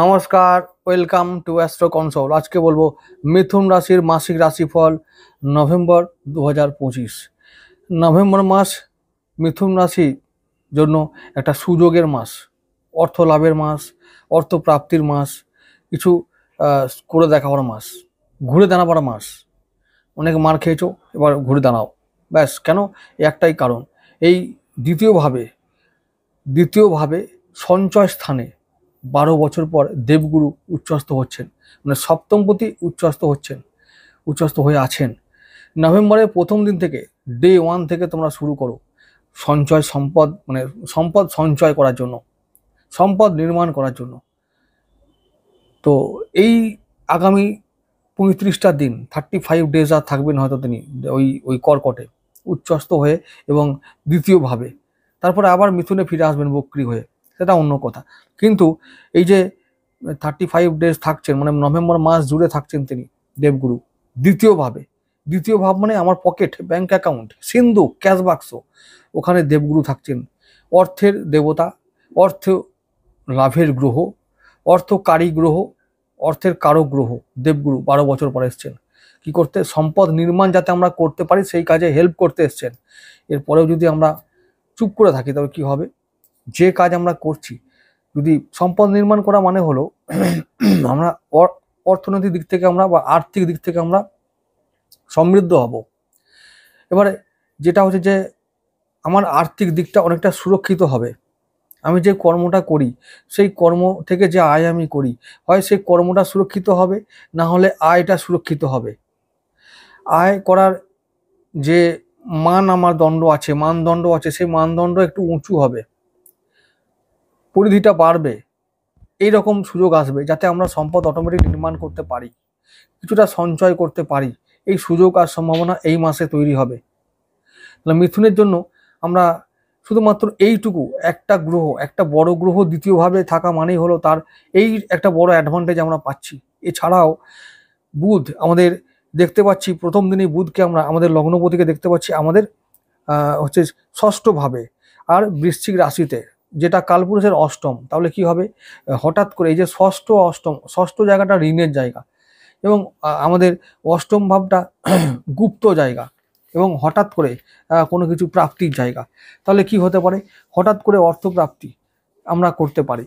নমস্কার, welcome to astro console. আজকে বলবো মিথুন রাশির মাসিক রাশিফল নভেম্বর 2025। নভেম্বর মাস মিথুন রাশির জন্য একটা সুযোগের মাস, অর্থ লাভের মাস, অর্থ প্রাপ্তির মাস, কিছু করে দেখাবার মাস, ঘুরে দাঁড়াবার মাস। অনেক মার খেয়েছো, এবার ঘুরে দাঁড়াও। ব্যাস, কেন? একটাই কারণ, এই দ্বিতীয়ভাবে দ্বিতীয়ভাবে সঞ্চয় স্থানে 12 বছর পর দেবগুরু উচ্চস্থ হচ্ছেন, মানে সপ্তমপতি উচ্চস্থ হয়ে আছেন। নভেম্বরের প্রথম দিন থেকে, ডে 1 থেকে তোমরা শুরু করো সম্পদ, মানে সম্পদ সঞ্চয় করার জন্য, সম্পদ নির্মাণ করার জন্য। তো এই আগামী 35টা দিন, 35 ডেজ আর থাকবেন হয়তো তিনি ওই কর্কটে উচ্চস্থ হয়ে, এবং দ্বিতীয়ভাবে তারপরে আবার মিথুনে ফিরে আসবেন বক্রী হয়ে, সেটা অন্য কথা। কিন্তু এই যে 35 ডেজ থাকছেন, মানে নভেম্বর মাস জুড়ে থাকছেন তিনি দেবগুরু দ্বিতীয় ভাব, মানে আমার পকেট, ব্যাংক অ্যাকাউন্ট, সিন্ধু, ক্যাশ বাক্স, ওখানে দেবগুরু থাকছেন। অর্থের দেবতা, অর্থ লাভের গ্রহ, অর্থকারী গ্রহ, অর্থের কারক গ্রহ দেবগুরু 12 বছর পরে এসছেন। কি করতে? সম্পদ নির্মাণ যাতে আমরা করতে পারি সেই কাজে হেল্প করতে এসছেন। এরপরেও যদি আমরা চুপ করে থাকি তবে কি হবে? যে কাজ আমরা করছি, যদি সম্পদ নির্মাণ করা মানে হলো আমরা অর্থনৈতিক দিক থেকে আমরা বা আর্থিক দিক থেকে আমরা সমৃদ্ধ হব। এবারে যেটা হচ্ছে যে আমার আর্থিক দিকটা অনেকটা সুরক্ষিত হবে। আমি যে কর্মটা করি সেই কর্ম থেকে যে আয় আমি করি, হয় সেই কর্মটা সুরক্ষিত হবে, না হলে আয়টা সুরক্ষিত হবে। আয় করার যে মানদণ্ড আছে, সেই মানদণ্ড একটু উঁচু হবে, পরিধিটা বাড়বে। এইরকম সুযোগ আসবে যাতে আমরা সম্পদ অটোমেটিক নির্মাণ করতে পারি, কিছুটা সঞ্চয় করতে পারি। এই সুযোগ আর সম্ভাবনা এই মাসে তৈরি হবে। তাহলে মিথুনের জন্য আমরা শুধুমাত্র এইটুকু, একটা বড় গ্রহ দ্বিতীয়ভাবে থাকা মানেই হলো তার এই একটা বড় অ্যাডভান্টেজ আমরা পাচ্ছি। এছাড়াও বুধ আমাদের দেখতে পাচ্ছি, প্রথম দিনই বুধকে আমরা আমাদের লগ্নপতিকে দেখতে পাচ্ছি আমাদের হচ্ছে ষষ্ঠ ভাবে আর বৃশ্চিক রাশিতে, যেটা কালপুরুষের অষ্টম। তাহলে কি হবে? হঠাৎ করে এই যে ষষ্ঠ জায়গাটা ঋণের জায়গা, এবং আমাদের অষ্টম ভাবটা গুপ্ত জায়গা, এবং হঠাৎ করে কোনো কিছু প্রাপ্তির জায়গা। তাহলে কি হতে পারে? হঠাৎ করে অর্থপ্রাপ্তি আমরা করতে পারি,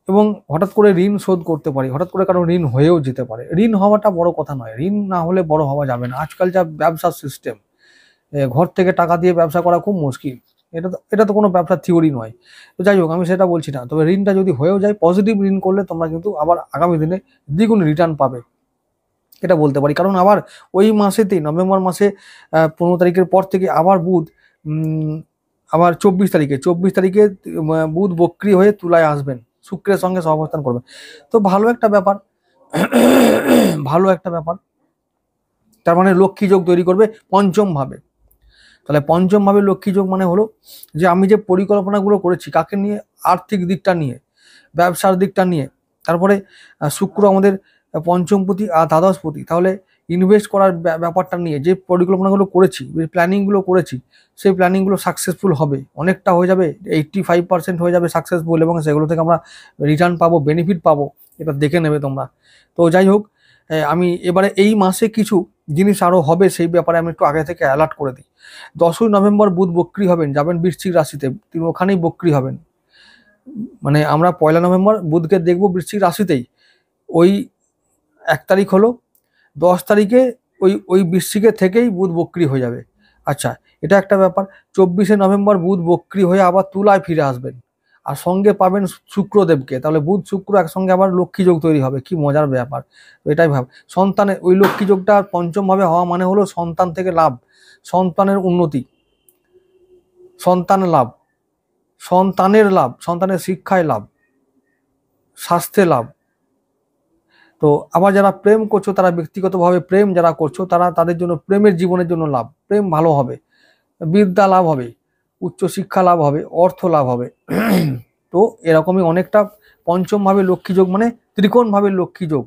এবং হঠাৎ করে ঋণ শোধ করতে পারি, হঠাৎ করে কারো ঋণ হয়েও যেতে পারে। ঋণ হওয়াটা বড় কথা নয়, ঋণ না হলে বড় হওয়া যাবে না। আজকাল যা ব্যবসার সিস্টেম, ঘর থেকে টাকা দিয়ে ব্যবসা করা খুব মুশকিল। এটা তো কোনো ব্যবসার থিওরি নয়। তো যাই হোক, আমি সেটা বলছি না। তবে ঋণটা যদি হয়েও যায়, পজিটিভ ঋণ করলে তোমরা কিন্তু আবার আগামী দিনে দ্বিগুণ রিটার্ন পাবে, এটা বলতে পারি। কারণ আবার ওই মাসেতেই, নভেম্বর মাসে 15 তারিখের পর থেকে আবার বুধ, আবার 24 তারিখে বুধ বক্রী হয়ে তুলায় আসবেন, শুক্রের সঙ্গে সহাবস্থান করবেন। তো ভালো একটা ব্যাপার ভালো একটা ব্যাপার। তার মানে লক্ষ্মী যোগ তৈরি করবে পঞ্চম ভাবে। তাহলে পঞ্চম ভাবে লক্ষ্মী যোগ মানে হলো যে আমি যে পরিকল্পনাগুলো করেছি, কাকে নিয়ে? আর্থিক দিকটা নিয়ে, ব্যবসার দিকটা নিয়ে। তারপরে শুক্র আমাদের পঞ্চমপতি আর দ্বাদশপতি, তাহলে ইনভেস্ট করার ব্যাপারটা নিয়ে যে পরিকল্পনাগুলো করেছি, যে প্ল্যানিংগুলো করেছি, সেই প্ল্যানিংগুলো সাকসেসফুল হবে। অনেকটা হয়ে যাবে, 85% হয়ে যাবে সাকসেসফুল, এবং সেগুলো থেকে আমরা রিটার্ন পাবো, বেনিফিট পাবো। এটা দেখে নেবে তোমরা। তো যাই হোক, আমি এবারে এই মাসে কিছু জিনিস আরও হবে, সেই ব্যাপারে আমি একটু আগে থেকে অ্যালার্ট করে দিই। 10ই নভেম্বর বুধ বক্রী হবেন, যাবেন বৃশ্চিক রাশিতে, তিনি ওখানেই বক্রী হবেন। মানে আমরা 1 নভেম্বর বুধকে দেখবো বৃশ্চিক রাশিতেই। ওই 1 তারিখ হলো, 10 তারিখে ওই বৃশ্চিকের থেকেই বুধ বক্রী হয়ে যাবে। আচ্ছা, এটা একটা ব্যাপার। 24শে নভেম্বর বুধ বক্রী হয়ে আবার তুলায় ফিরে আসবেন, আর সঙ্গে পাবেন শুক্রদেবকে। তাহলে বুধ শুক্র একসঙ্গে আবার লক্ষ্মী যোগ তৈরি হবে, কি মজার ব্যাপার। এটাই ভাব, সন্তানের ওই লক্ষ্মী যোগটা পঞ্চম ভাবে হওয়া মানে হলো সন্তান থেকে লাভ, সন্তানের উন্নতি, সন্তানের লাভ, সন্তানের শিক্ষায় লাভ, স্বাস্থ্যে লাভ। তো আবার যারা প্রেম করছো, তারা ব্যক্তিগতভাবে প্রেম যারা করছো, তাদের জন্য প্রেমের জীবনের জন্য লাভ, প্রেম ভালো হবে, বিদ্যা লাভ হবে, উচ্চশিক্ষা লাভ হবে, অর্থ লাভ হবে। তো এরকমই অনেকটা পঞ্চম ভাবে লক্ষ্মী যোগ, মানে ত্রিকোণ ভাবে লক্ষ্মী যোগ,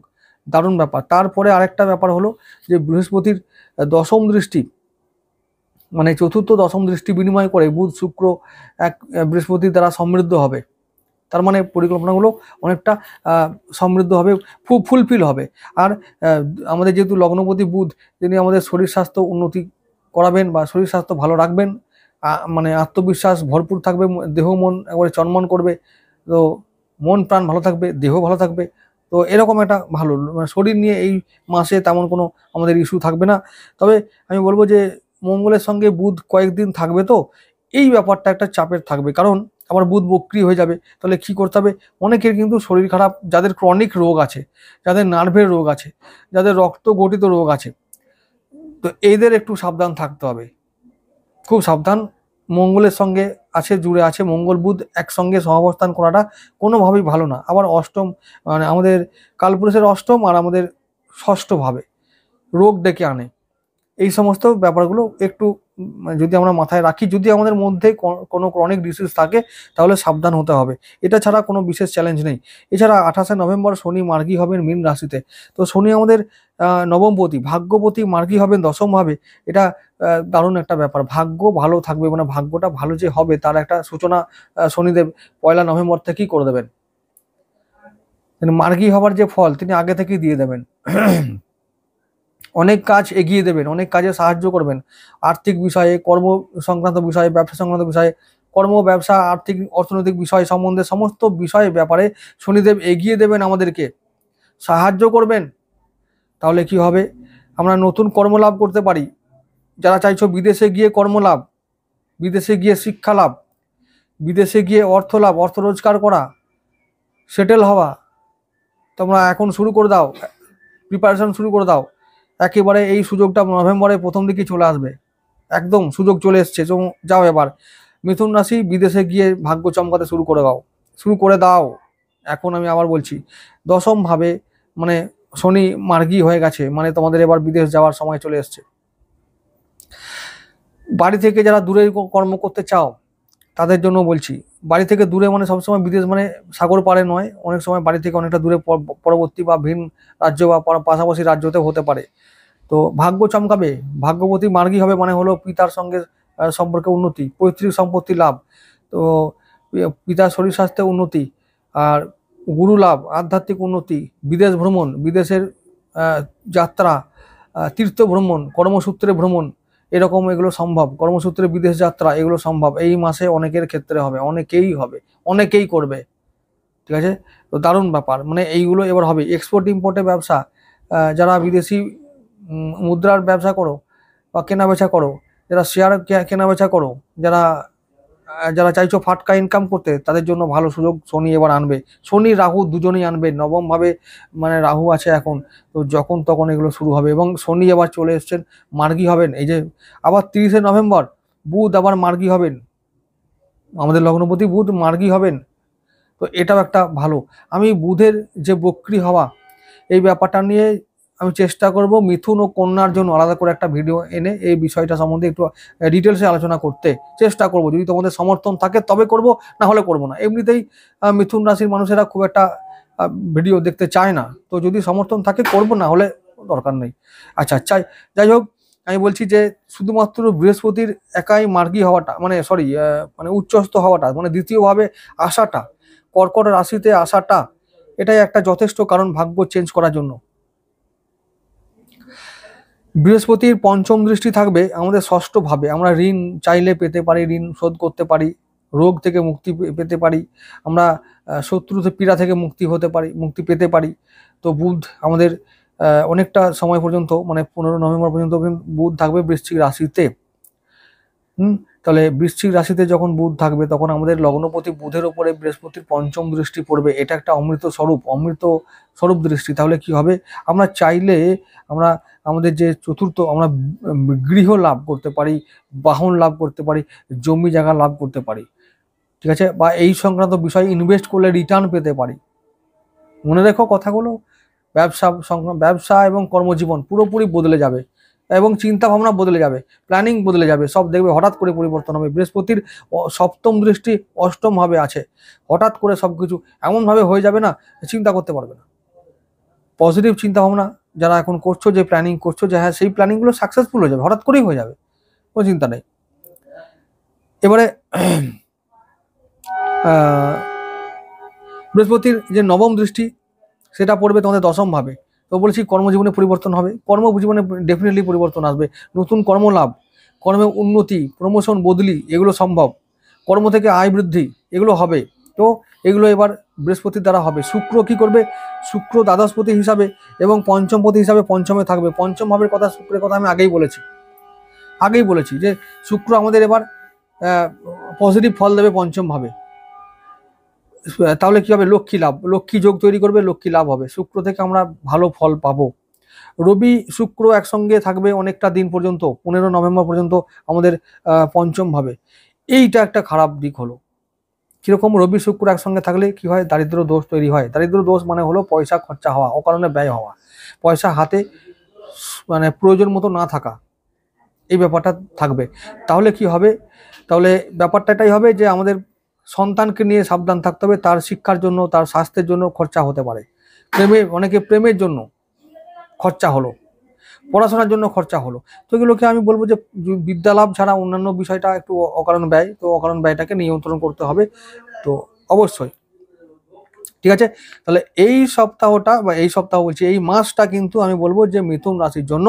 দারুণ ব্যাপার। তারপরে আরেকটা ব্যাপার হলো যে বৃহস্পতির দশম দৃষ্টি, মানে চতুর্থ দশম দৃষ্টি বিনিময় করে বুধ শুক্র এক বৃহস্পতির দ্বারা সমৃদ্ধ হবে। তার মানে পরিকল্পনাগুলো অনেকটা সমৃদ্ধ হবে, ফুলফিল হবে। আর আমাদের যেহেতু লগ্নপতি বুধ, তিনি আমাদের শরীর স্বাস্থ্য উন্নতি করাবেন বা শরীর স্বাস্থ্য ভালো রাখবেন, মানে আত্মবিশ্বাস ভরপুর থাকবে, দেহ মন একবারে চনমন করবে, তো মন প্রাণ ভালো থাকবে, দেহ ভালো থাকবে। তো এরকম একটা ভালো মানে শরীর নিয়ে এই মাসে তেমন কোনো আমাদের ইস্যু থাকবে না। তবে আমি বলবো যে মঙ্গলের সঙ্গে বুধ কয়েকদিন থাকবে, তো এই ব্যাপারটা একটা চাপের থাকবে, কারণ আবার বুধ বক্রি হয়ে যাবে। তাহলে কি করতে হবে, অনেকের কিন্তু শরীর খারাপ, যাদের ক্রনিক রোগ আছে, যাদের নার্ভের রোগ আছে, যাদের রক্ত গঠিত রোগ আছে, তো এদের একটু সাবধান থাকতে হবে, খুব সাবধান। মঙ্গলের সঙ্গে আছে, জুড়ে আছে, মঙ্গল বুধ একসঙ্গে সহাবস্থান করাটা কোনোভাবেই ভালো না। আবার অষ্টম মানে আমাদের কালপুরুষের অষ্টম আর আমাদের ষষ্ঠ ভাবে রোগ ডেকে আনে। এই সমস্ত ব্যাপারগুলো একটু যদি আমরা মাথায় রাখি, যদি আমাদের মধ্যে কোনো ক্রনিক ডিসিজ থাকে, তাহলে সাবধান হতে হবে। এটা ছাড়া কোনো বিশেষ চ্যালেঞ্জ নেই। এছাড়া 28শে নভেম্বর শনি মার্গী হবেন মীন রাশিতে। তো শনি আমাদের নবমপতি, ভাগ্যপতি মার্গী হবেন দশমভাবে। এটা দারুণ একটা ব্যাপার, ভাগ্য ভালো থাকবে, মানে ভাগ্যটা ভালো যে হবে তার একটা সূচনা শনিদেব 1 নভেম্বর থেকেই করে দেবেন। মার্গী হবার যে ফল তিনি আগে থেকেই দিয়ে দেবেন। অনেক কাজ এগিয়ে দেবেন, অনেক কাজে সাহায্য করবেন, আর্থিক বিষয়ে, কর্ম সংক্রান্ত বিষয়ে, ব্যবসা সংক্রান্ত বিষয়ে, কর্ম ব্যবসা আর্থিক অর্থনৈতিক বিষয় সম্বন্ধে সমস্ত বিষয়ে ব্যাপারে শনিদেব এগিয়ে দেবেন, আমাদেরকে সাহায্য করবেন। তাহলে কি হবে, আমরা নতুন কর্মলাভ করতে পারি। যারা চাইছো বিদেশে গিয়ে কর্মলাভ, বিদেশে গিয়ে শিক্ষা লাভ, বিদেশে গিয়ে অর্থ লাভ, অর্থ রোজগার করা, সেটেল হওয়া, তোমরা এখন শুরু করে দাও, প্রিপারেশন শুরু করে দাও। একেবারে এই সুযোগটা নভেম্বরের প্রথম দিকে চলে আসবে, একদম সুযোগ চলে এসছে। যাও এবার মিথুন রাশি, বিদেশে গিয়ে ভাগ্য চমকাতে শুরু করে দাও। এখন আমি আবার বলছি, দশম ভাবে মানে শনি মার্গী হয়ে গেছে, মানে তোমাদের এবার বিদেশ যাওয়ার সময় চলে এসছে। বাড়ি থেকে যারা দূরে কর্ম করতে চাও তাদের জন্য বলছি, বাড়ি থেকে দূরে মানে সবসময় বিদেশ মানে সাগর পাড়ে নয়, অনেক সময় বাড়ি থেকে অনেকটা দূরে পরবর্তী বা ভিন রাজ্য বা পাশাপাশি রাজ্যতে হতে পারে। তো ভাগ্য চমকাবে, ভাগ্যবতী মার্গী হবে, মানে হলো পিতার সঙ্গে সম্পর্কে উন্নতি, পৈতৃক সম্পত্তি লাভ, তো পিতার শরীর স্বাস্থ্যে উন্নতি, আর গুরু লাভ, আধ্যাত্মিক উন্নতি, বিদেশ ভ্রমণ, বিদেশের যাত্রা, তীর্থ ভ্রমণ, কর্মসূত্রে ভ্রমণ, এরকম এগুলো সম্ভব, কর্মসূত্রে বিদেশ যাত্রা এগুলো সম্ভব। এই মাসে অনেকের ক্ষেত্রে হবে, অনেকেই করবে, ঠিক আছে। তো দারুণ ব্যাপার, মানে এইগুলো এবার হবে। এক্সপোর্ট ইম্পোর্টের ব্যবসা, যারা বিদেশি মুদ্রার ব্যবসা করো বা কেনা বেচা করো, যারা শেয়ার কেনা বেচা করো, যারা যারা চাইছো ফাটকা ইনকাম করতে, তাদের জন্য ভালো সুযোগ শনি এবার আনবে। শনি রাহু দুজনেই আনবে, নবম ভাবে মানে রাহু আছে এখন, তো যখন তখন এগুলো শুরু হবে। এবং শনি এবার চলে এসছেন, মার্গী হবেন। এই যে আবার 30শে নভেম্বর বুধ আবার মার্গী হবেন, আমাদের লগ্নপতি বুধ মার্গী হবেন। তো এটাও একটা ভালো। আমি বুধের যে বক্রি হওয়া এই ব্যাপারটা নিয়ে আমি চেষ্টা করব মিথুন ও কন্যার জন্য আলাদা করে একটা ভিডিও এনে এই বিষয়টা সম্বন্ধে একটু ডিটেলসে আলোচনা করতে চেষ্টা করব। যদি তোমাদের সমর্থন থাকে তবে করব, না হলে করব না। এমনিতেই মিথুন রাশির মানুষেরা খুব একটা ভিডিও দেখতে চায় না, তো যদি সমর্থন থাকে করব, না হলে দরকার নেই। আচ্ছা যাই হোক, আমি বলছি যে শুধুমাত্র বৃহস্পতির একাই মার্গী হওয়াটা মানে মানে উচ্চস্থ হওয়াটা, মানে দ্বিতীয়ভাবে আসাটা, কর্কট রাশিতে আসাটা, এটাই একটা যথেষ্ট কারণ ভাগ্য চেঞ্জ করার জন্য। বৃহস্পতির পঞ্চম দৃষ্টি থাকবে আমাদের ষষ্ঠ ভাবে, আমরা ঋণ চাইলে পেতে পারি, ঋণ শোধ করতে পারি, রোগ থেকে মুক্তি পেতে পারি, আমরা শত্রু পীড়া থেকে মুক্তি পেতে পারি। তো বুধ আমাদের অনেকটা সময় পর্যন্ত মানে 15 নভেম্বর পর্যন্ত বুধ থাকবে বৃশ্চিক রাশিতে। তাহলে বৃশ্চিক রাশিতে যখন বুধ থাকবে তখন আমাদের লগ্নপতি বুধের উপরে বৃহস্পতির পঞ্চম দৃষ্টি পড়বে। এটা একটা অমৃত স্বরূপ দৃষ্টি। তাহলে কি হবে, আমরা চাইলে আমরা আমাদের যে চতুর্থ, আমরা গৃহ লাভ করতে পারি, বাহন লাভ করতে পারি, জমি জায়গা লাভ করতে পারি, ঠিক আছে, বা এই সংক্রান্ত বিষয়ে ইনভেস্ট করলে রিটার্ন পেতে পারি। মনে রেখো কথাগুলো, ব্যবসা এবং কর্মজীবন পুরোপুরি বদলে যাবে, এবং চিন্তা ভাবনা বদলে যাবে, প্ল্যানিং বদলে যাবে, সব দেখবে হঠাৎ করে পরিবর্তন হবে। বৃহস্পতির সপ্তম দৃষ্টি অষ্টম ভাবে আছে, হঠাৎ করে সবকিছু এমনভাবে হয়ে যাবে না, চিন্তা করতে পারবে না। পজিটিভ চিন্তা ভাবনা যারা এখন করছো, যে প্ল্যানিং করছো, যে হ্যাঁ সেই প্ল্যানিংগুলো সাকসেসফুল হয়ে যাবে, হঠাৎ করেই হয়ে যাবে, কোনো চিন্তা নেই। এবারে বৃহস্পতির যে নবম দৃষ্টি সেটা পড়বে তোমাদের দশমভাবে। তো বলেছি কর্মজীবনে পরিবর্তন হবে, কর্মজীবনে ডেফিনেটলি পরিবর্তন আসবে, নতুন কর্মলাভ, কর্মে উন্নতি, প্রমোশন, বদলি এগুলো সম্ভব, কর্ম থেকে আয় বৃদ্ধি এগুলো হবে। তো এগুলো এবার বৃহস্পতির দ্বারা হবে। শুক্র কি করবে? শুক্র দ্বাদশপতি হিসাবে এবং পঞ্চমপতি হিসাবে পঞ্চমে থাকবে। পঞ্চম ভাবের কথা, শুক্রের কথা আমি আগেই বলেছি যে শুক্র আমাদের এবার পজিটিভ ফল দেবে পঞ্চম ভাবে। তাহলে কি হবে? লক্ষ্মী লাভ, লক্ষ্মী যোগ তৈরি করবে, লক্ষ্মী লাভ হবে, শুক্র থেকে আমরা ভালো ফল পাবো। রবি শুক্র একসঙ্গে থাকবে অনেকটা দিন পর্যন্ত, 15 নভেম্বর পর্যন্ত আমাদের পঞ্চম ভাবে। এইটা একটা খারাপ দিক হলো। কিরকম? রবি শুক্র একসঙ্গে থাকলে কি হয়? দারিদ্র দোষ তৈরি হয়। দারিদ্র দোষ মানে হলো পয়সা খরচা হওয়া, অকারণে ব্যয় হওয়া, পয়সা হাতে মানে প্রয়োজন মতো না থাকা, এই ব্যাপারটা থাকবে। তাহলে কি হবে? তাহলে ব্যাপারটা এটাই হবে যে আমাদের সন্তানকে নিয়ে সাবধান থাকতে হবে, তার শিক্ষার জন্য, তার স্বাস্থ্যের জন্য খরচা হতে পারে, অনেকে প্রেমের জন্য খরচা হলো, পড়াশোনার জন্য খরচা হলো। তো এগুলোকে আমি বলবো যে বিদ্যালাভ ছাড়া অন্যান্য বিষয়টা একটু অকারণ ব্যয়, তো অকারণ ব্যয়টাকে নিয়ন্ত্রণ করতে হবে। তো অবশ্যই ঠিক আছে। তাহলে এই সপ্তাহটা বা এই সপ্তাহ বলছি, এই মাসটা কিন্তু আমি বলবো যে মিথুন রাশির জন্য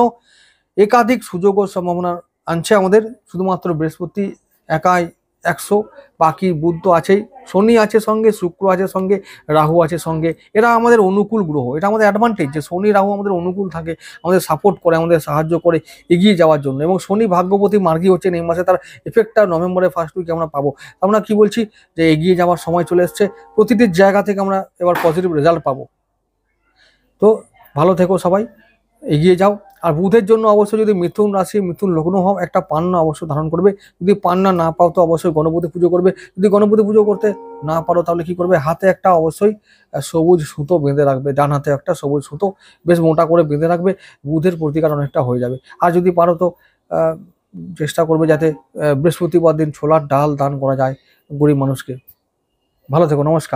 একাধিক সুযোগ ও সম্ভাবনা আনছে আমাদের। শুধুমাত্র বৃহস্পতি একাই 100, বাকি বুধ তো আছেই, শনি আছে সঙ্গে, শুক্র আছে সঙ্গে, রাহু আছে সঙ্গে। এরা আমাদের অনুকূল গ্রহ, এটা আমাদের অ্যাডভান্টেজ যে শনি রাহু আমাদের অনুকূল থাকে, আমাদের সাপোর্ট করে, আমাদের সাহায্য করে এগিয়ে যাওয়ার জন্য। এবং শনি ভাগ্যপতি মার্গী হচ্ছেন এই মাসে, তার এফেক্টটা নভেম্বরের ফার্স্ট উইকে আমরা পাবো। আমরা কি বলছি যে এগিয়ে যাওয়ার সময় চলে এসছে, প্রতিটি জায়গা থেকে আমরা এবার পজিটিভ রেজাল্ট পাবো। তো ভালো থেকো সবাই, এগিয়ে যাও। আর বুধের জন্য অবশ্যই যদি মিথুন রাশি, মিথুন লগ্ন হও, একটা পান্না অবশ্যই ধারণ করবে। যদি পান্না না পাও তো অবশ্যই গণপতি পুজো করবে। যদি গণপতি পুজো করতে না পারো তাহলে কি করবে? হাতে একটা অবশ্যই সবুজ সুতো বেঁধে রাখবে, ডান হাতে একটা সবুজ সুতো বেশ মোটা করে বেঁধে রাখবে, বুধের প্রতিকার অনেকটা হয়ে যাবে। আর যদি পারো তো চেষ্টা করবে যাতে বৃহস্পতিবার দিন ছোলার ডাল দান করা যায় গরিব মানুষকে। ভালো থেকো, নমস্কার।